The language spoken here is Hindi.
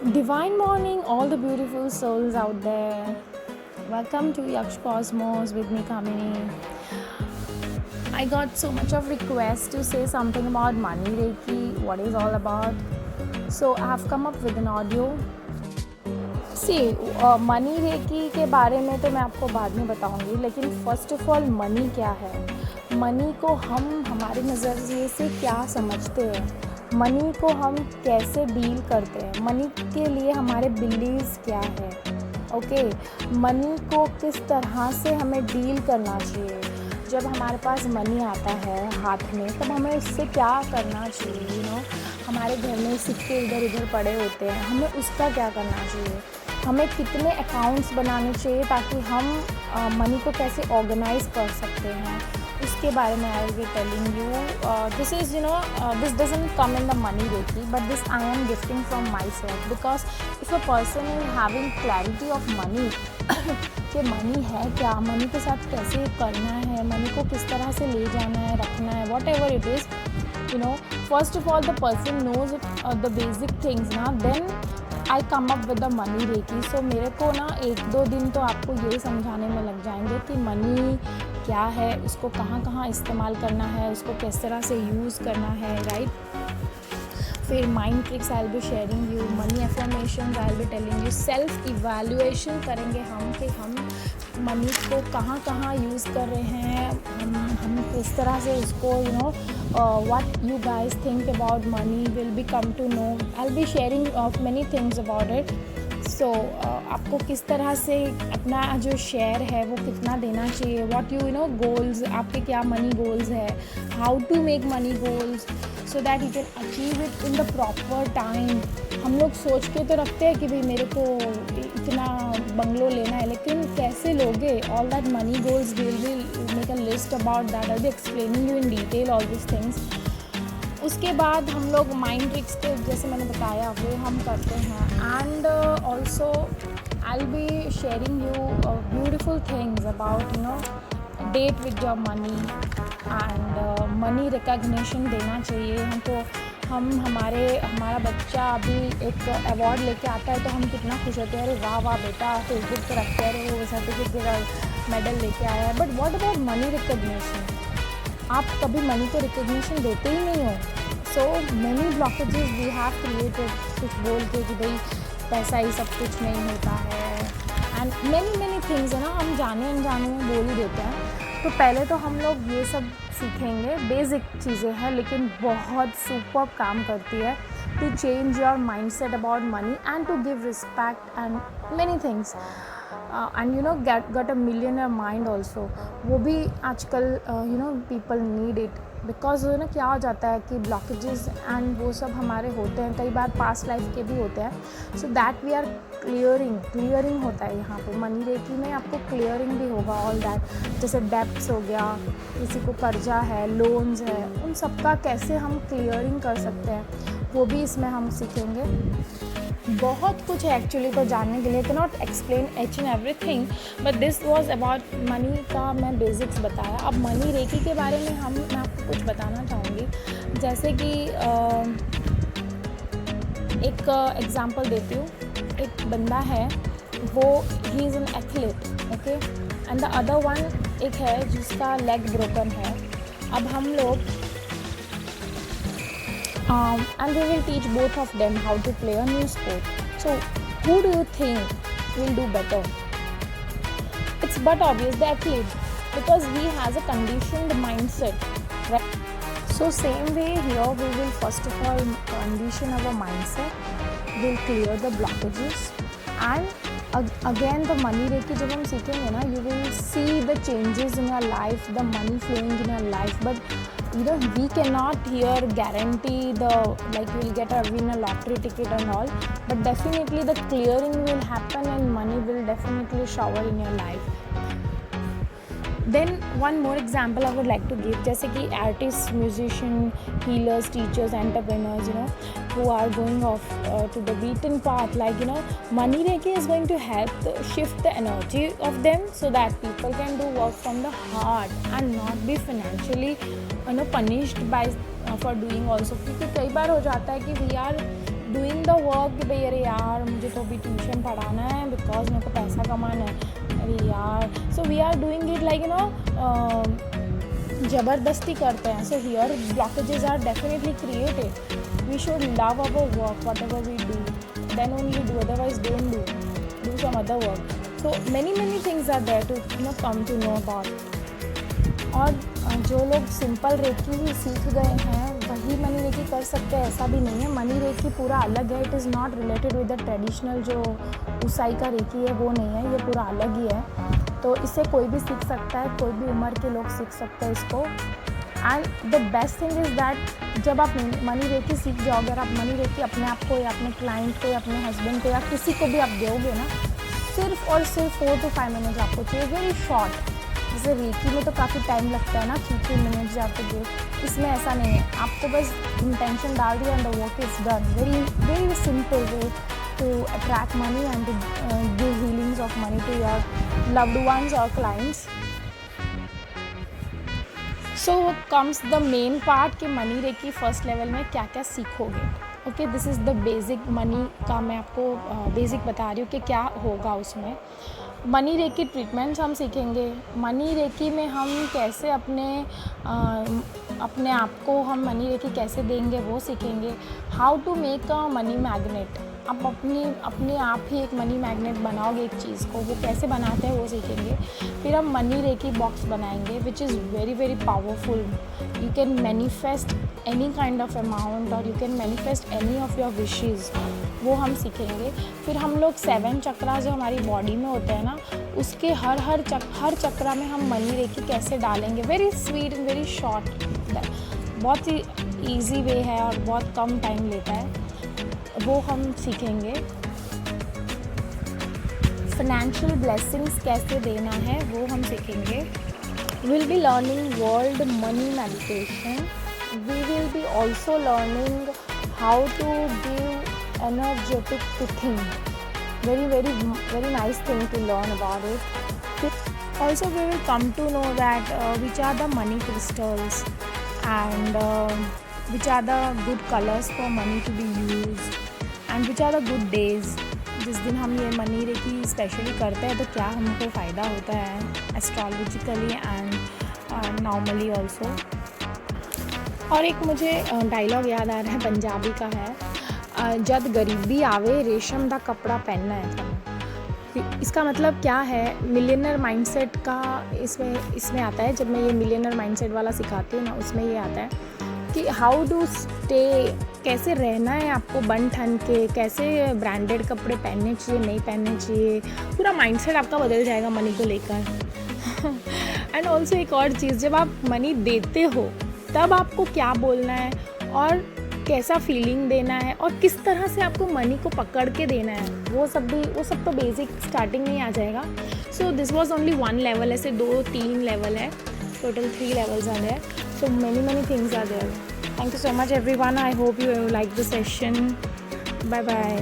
Divine morning, all the beautiful souls out there. Welcome to Yaksh Cosmos with me, Kamini. I got so much of requests to say something about money Reiki, what is all about. So I have come up with an audio. See, money reiki के बारे में तो मैं आपको बाद में बताऊंगी, लेकिन फ़र्स्ट ऑफ ऑल मनी क्या है, मनी को हम हमारे नज़रिए से क्या समझते हैं, मनी को हम कैसे डील करते हैं, मनी के लिए हमारे बिलीव्स क्या है, ओके, मनी को किस तरह से हमें डील करना चाहिए। जब हमारे पास मनी आता है हाथ में, तब हमें उससे क्या करना चाहिए, हमारे घर में सिक्के इधर उधर पड़े होते हैं, हमें उसका क्या करना चाहिए, हमें कितने अकाउंट्स बनाने चाहिए ताकि हम मनी को कैसे ऑर्गेनाइज कर सकते हैं, उसके बारे में I will be telling you. This is this doesn't come in the money reiki, but this I am gifting from my self, because if a person is having clarity of money कि मनी है क्या, मनी के साथ कैसे करना है, मनी को किस तरह से ले जाना है, रखना है, whatever it is, first of all the person knows the basic things ना, then I come up with the money reiki. So मेरे को ना 1-2 दिन तो आपको यही समझाने में लग जाएंगे कि मनी क्या है, उसको कहाँ कहाँ इस्तेमाल करना है, उसको किस तरह से यूज़ करना है, राइट। फिर mind tricks I will be sharing you, money affirmation I will be telling you, self evaluation करेंगे हम कि हम मनी को कहाँ कहाँ यूज़ कर रहे हैं, हम किस तरह से उसको what you guys think about money will be come to know. I'll be sharing of many things about it. So आपको किस तरह से अपना जो शेयर है वो कितना देना चाहिए, what you goals, आपके क्या मनी गोल्स है, how to make money goals so that you can achieve it in the proper time. हम लोग सोच के तो रखते हैं कि भाई मेरे को इतना बंगलो लेना है, लेकिन कैसे लोगे, all that money goals will make a list about that, I will explaining you in detail all this things. उसके बाद हम लोग माइंड ट्रिक्स के जैसे मैंने बताया वो हम करते हैं, and also I will be sharing you beautiful things about date with your money, and money recognition देना चाहिए हमको। हमारा बच्चा अभी एक अवार्ड लेके आता है तो हम कितना खुश होते हैं, अरे वाह वाह बेटा, फेसबुक पे रखते हैं, अरे वो सर्टिफिकेट का मेडल लेके आया है। But what about money recognition, आप कभी मनी को रिकग्निशन देते ही नहीं हो। So many blockages we have created, कुछ बोल के कि भाई पैसा ही सब कुछ नहीं होता है, एंड मैनी थिंग्स है ना, हम जाने अनजाने में बोल ही देते हैं। तो पहले तो हम लोग ये सब सीखेंगे, बेसिक चीज़ें हैं लेकिन बहुत सुपर काम करती है to change your mindset about money and to give respect and many things, and get a millionaire mind also. वो भी आजकल पीपल नीड इट, बिकॉज क्या हो जाता है कि ब्लॉकेजेस एंड वो सब हमारे होते हैं, कई बार पास्ट लाइफ के भी होते हैं, so that we are clearing होता है यहाँ पे मनी रेकी में, आपको क्लियरिंग भी होगा ऑल दैट, जैसे डेब्ट्स हो गया, किसी को कर्जा है, लोन्स है, उन सब का कैसे हम क्लियरिंग कर सकते हैं, वो भी इसमें हम सीखेंगे। बहुत कुछ है एक्चुअली तो जानने के लिए, can not explain H and everything, but this was about money का मैं बेसिक्स बताया। अब मनी रेकी के बारे में मैं आपको कुछ बताना चाहूँगी, जैसे कि एक एग्जांपल देती हूँ। एक बंदा है, वो he is an athlete, okay, and the other one एक है जिसका लेग ब्रोकन है। अब हम लोग and we will teach both of them how to play a new sport. So who do you think will do better? It's but obvious the athlete, because he has a conditioned mindset, right? So same way here, we will first of all condition our mindset, we'll clear the blockages, and again the money reiki जब हम सीखेंगे ना, you will see the changes in your life, the money flowing in your life. But we cannot here guarantee like you will get win a lottery ticket and all, but definitely the clearing will happen and money will definitely shower in your life. Then one more example I would like to give, जैसे कि artists, musician, healers, teachers, entrepreneurs, who are going off to the beaten path, like money reiki is going to help shift the energy of them so that people can do work from the heart and not be financially punished by for doing also. क्योंकि कई बार हो जाता है कि we are doing the work कि भाई अरे यार मुझे तो अभी ट्यूशन पढ़ाना है बिकॉज मेरे को पैसा कमाना है, अरे यार. So we are doing it like ज़बरदस्ती करते हैं. So here blockages are definitely created. We should love our work whatever we do, then only do, otherwise don't do some other work. So many things are there to come to know about. और जो लोग सिंपल रेकी ही सीख गए हैं वही मनी रेकी कर सकते हैं ऐसा भी नहीं है. मनी रेकी पूरा अलग है. It is not related with the traditional जो उसाई का रेकी है वो नहीं है, ये पूरा अलग ही है. तो इससे कोई भी सीख सकता है, कोई भी उम्र के लोग सीख सकते हैं इसको. And the best thing is that जब आप मनी रेकी सीख जाओगे और आप मनी रेकी अपने आप को या अपने क्लाइंट को या अपने हस्बैंड को या किसी को भी आप दोगे ना, सिर्फ और सिर्फ 4 to 5 मिनट्स आपको चाहिए, वेरी शॉर्ट. जैसे रेकी में तो काफ़ी टाइम लगता है ना, 3 मिनट्स आपको दो. इसमें ऐसा नहीं है, आपको बस इंटेंशन डाल दिया and the work is done. Very simple way to attract money and to give healings of money to your loved ones और clients. So comes the main part कि मनी रेकी फर्स्ट लेवल में क्या क्या सीखोगे. Okay, this is the basic money का मैं आपको बेसिक बता रही हूँ कि क्या होगा उसमें. मनी रेकी ट्रीटमेंट्स हम सीखेंगे. मनी रेकी में हम कैसे अपने आप को हम मनी रेकी कैसे देंगे वो सीखेंगे. How to make a money magnet. आप अपने आप ही एक मनी मैग्नेट बनाओगे एक चीज़ को, वो कैसे बनाते हैं वो सीखेंगे. फिर हम मनी रेकी बॉक्स बनाएंगे which is very powerful. You can manifest any kind of amount और you can manifest any of your wishes, वो हम सीखेंगे. फिर हम लोग 7 चक्रा जो हमारी बॉडी में होते हैं ना, उसके हर चक्रा में हम मनी रेकी कैसे डालेंगे. Very sweet and very short, बहुत ही ईजी वे है और बहुत कम टाइम लेता है, वो हम सीखेंगे. फाइनेंशियल ब्लेसिंग्स कैसे देना है वो हम सीखेंगे. Will be learning world money meditation. We will be also learning how to give energetic to think. Very nice thing to learn about it. Also we will come to know that which are the money crystals and which are the good colors for money to be used and which are the good days. जिस दिन हम ये मनी रेकी स्पेशली करते हैं तो क्या हमको फ़ायदा होता है एस्ट्रोलॉजिकली एंड नॉर्मली ऑल्सो. और एक मुझे डायलॉग याद आ रहा है, पंजाबी का है, जद गरीबी आवे रेशम दा कपड़ा पहनना है. इसका मतलब क्या है, मिलियनर माइंडसेट का इसमें आता है. जब मैं ये मिलियनर माइंडसेट वाला सिखाती हूँ ना, उसमें ये आता है कि हाउ टू स्टे, कैसे रहना है आपको बन ठन के, कैसे ब्रांडेड कपड़े पहनने चाहिए नहीं पहनने चाहिए. पूरा माइंडसेट आपका बदल जाएगा मनी को लेकर. एंड ऑल्सो एक और चीज़, जब आप मनी देते हो तब आपको क्या बोलना है और कैसा फीलिंग देना है और किस तरह से आपको मनी को पकड़ के देना है, वो सब तो बेसिक स्टार्टिंग में ही आ जाएगा. So this was only 1 level. ऐसे 2-3 लेवल है, total 3 levels are there. So many things are there. Thank you so much everyone. I hope you like the session. Bye bye.